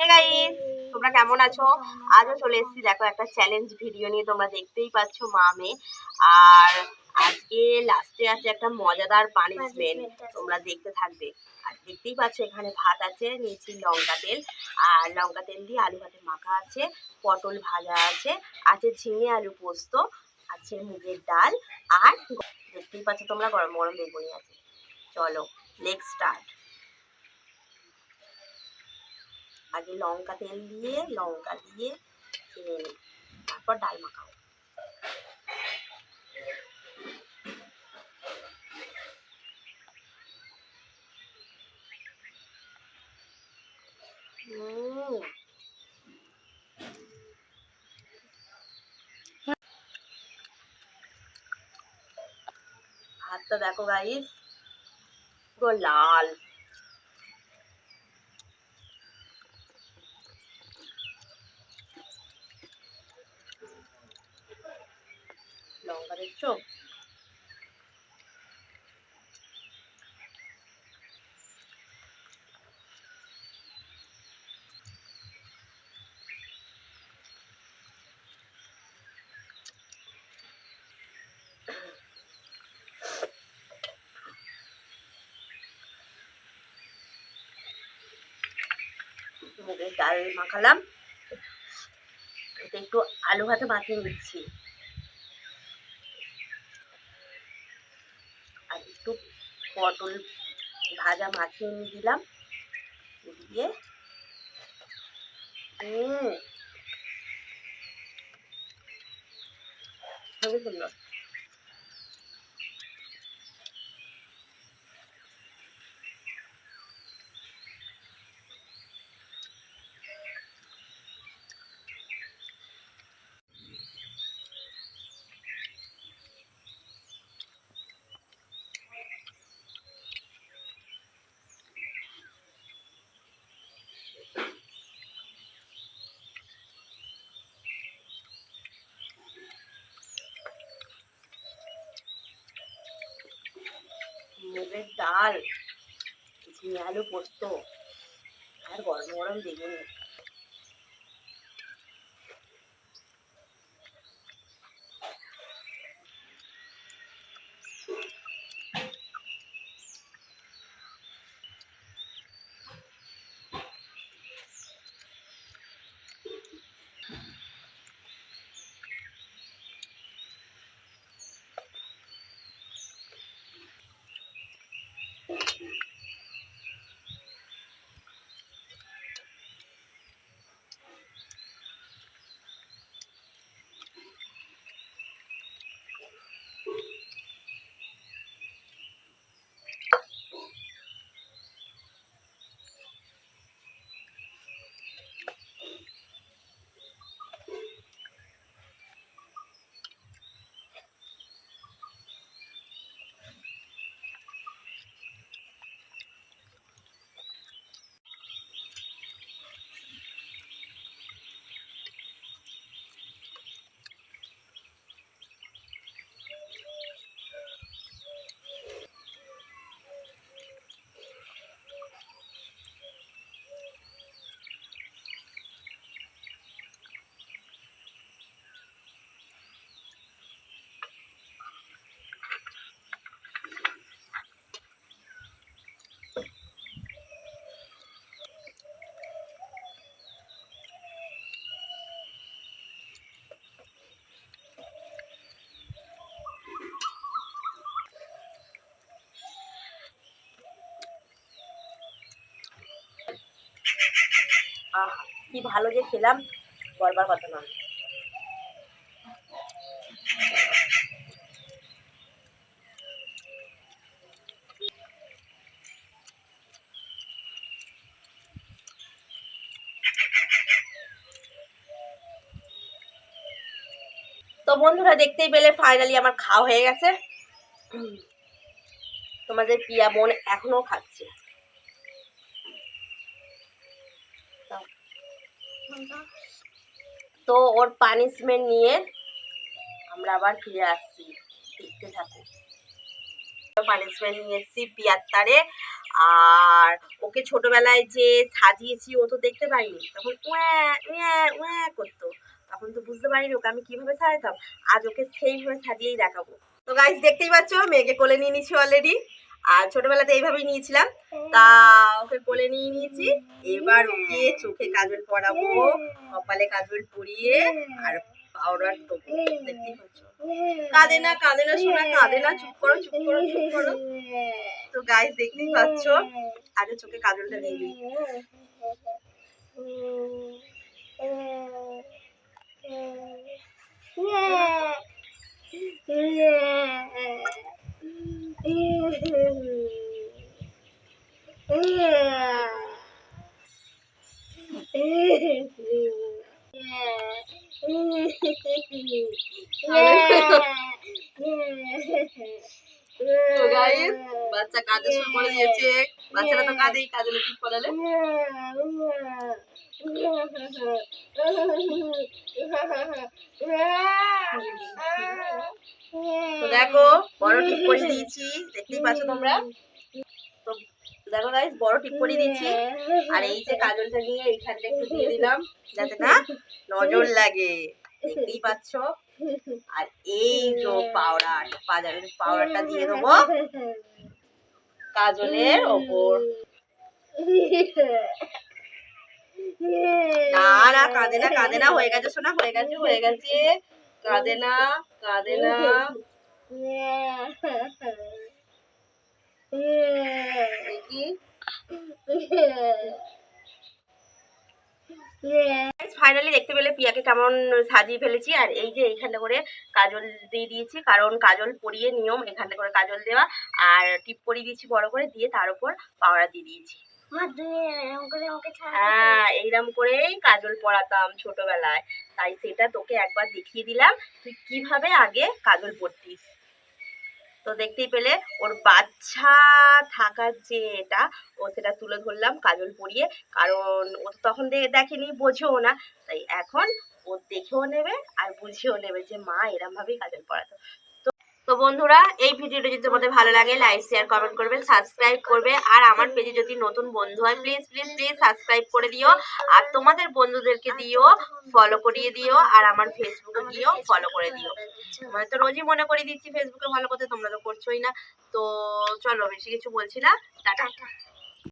Hey guys, তোমরা কেমন আছো? আজও চলে এসেছি দেখো একটা চ্যালেঞ্জ ভিডিও নিয়ে। তোমরা দেখতেই পাচ্ছ মা মেয়ে। আর আজকে লাস্টে আছে একটা মজাদার পানিশমেন্ট, তোমরা দেখতে থাকবে। আর দেখতেই পাচ্ছ এখানে ভাত আছে, নিয়েছি লঙ্কা তেল, আর লঙ্কা তেল দিয়ে আলু ভাতে মাখা আছে, পটল ভাজা আছে, আছে ঝিঙে আলু পোস্ত, আছে মুগের ডাল, আর দেখতেই পাচ্ছ তোমরা গরম গরম বেগুনি আছে। চলো লেটস স্টার্ট। আগে লঙ্কা তেল দিয়ে লঙ্কা দিয়ে ছেড়ে নিই, তারপর ডাল মাখাও। ভাতটা দেখো গাইস, পুরো লাল। লঙ্কা দেখছো? মুগের ডাল মাখালাম, এটা একটু আলু ভাতে মাখিয়ে নিচ্ছি, আর একটু পটল ভাজা মাখিয়ে নিয়ে দিলাম, দিয়ে খুবই সুন্দর। মুগের ডাল, ঝিঙে আলু পোস্ত, আর গরম গরম বেগুনি। কি ভালো যে খেলাম, বলবার কথা নয়। তো বন্ধুরা দেখতেই পেলে ফাইনালি আমার খাওয়া হয়ে গেছে। তোমাদের প্রিয়া বোন এখনো খাচ্ছে। তো ওর পানিশমেন্ট নিয়ে আমরা আবার ফিরে আসছি, দেখতে থাকো। পানিশমেন্ট নিয়ে এসেছি পিয়ার তারে, আর ওকে ছোটবেলায় যে সাজিয়েছি ও তো দেখতে পাইনি, তখন উয়া উয়া উয়া করতো, তখন তো বুঝতে পারিনি ওকে আমি কিভাবে সাজাতাম। আজ ওকে সেইভাবে সাজিয়েই দেখাবো। তো গাইস দেখতেই পাচ্ছ মেয়েকে কোলে নিয়ে নিয়েছি অলরেডি, আর ছোটবেলাতে এইভাবেই নিয়েছিলাম, তা ওকে কোলে নিয়ে নিয়েছি। এবার ওকে চোখে কাজল পরাবো, কপালে কাজল পরিয়ে আর পাউডার দেবো। দেখতেই পাচ্ছ কাঁদে না সোনা, কাঁদে না, চুপ করো চুপ করো চুপ করো। তো গাইস দেখতেই পাচ্ছ, আগে চোখে কাজলটা দিয়ে দিই। তো গাইস বাচ্চা কাঁদতে শুরু করে দিয়েছে, বাচ্চারা তো কাঁদেই কাজলে টিপ পরালে। তো দেখো বড় টিপ পরিয়ে দিয়েছি, দেখতেই পাচ্ছ তোমরা। তো দেখো গাইস বড় টিপ পরিয়ে দিচ্ছি, আর এই যে কাজলটা নিয়ে এইখানটা একটু দিয়ে দিলাম যাতে না নজর লাগে, দেখতেই পাচ্ছ। আর এই যে পাউডারটা দিয়ে দেবো কাজলের ওপর। না না কাঁদে না, হয়ে গেছে সোনা, হয়ে গেছে, কাঁদে না দেখি। ফাইনালি দেখতে পেলে পিয়াকে কেমন সাজিয়ে ফেলেছি। আর এই যে এইখানটা করে কাজল দিয়ে দিয়েছি, কারণ কাজল পরিয়ে নিয়ম এখানটা করে কাজল দেওয়া, আর টিপ পরিয়ে দিয়েছি বড় করে, দিয়ে তার উপর পাউডার দিয়ে দিয়েছি। হ্যাঁ এইরকম করেই কাজল পরাতাম ছোটবেলায়, তাই সেটা তোকে একবার দেখিয়ে দিলাম তুই কিভাবে আগে কাজল পরতিস। তো দেখতেই পেলে ওর বাচ্চা থাকার যে এটা, ও সেটা তুলে ধরলাম কাজল পরিয়ে, কারণ ও তো তখন দেখেনি, বোঝেও না, তাই এখন ও দেখেও নেবে আর বুঝেও নেবে যে মা এরম ভাবেই কাজল পরাতো। তো বন্ধুরা এই ভিডিওটা যদি তোমাদের ভালো লাগে লাইক শেয়ার কমেন্ট করবে, সাবস্ক্রাইব করবে, আর আমার পেজে যদি নতুন বন্ধু হয় প্লিজ প্লিজ প্লিজ সাবস্ক্রাইব করে দিও, আর তোমাদের বন্ধুদেরকে দিও, ফলো করিয়ে দিও, আর আমার ফেসবুকে গিয়েও ফলো করে দিও। মানে তো রোজই মনে করে দিচ্ছি ফেসবুকে ফলো করতে, তোমরা তো করছোই না। তো চলো বেশি কিছু বলছি না, টাটা।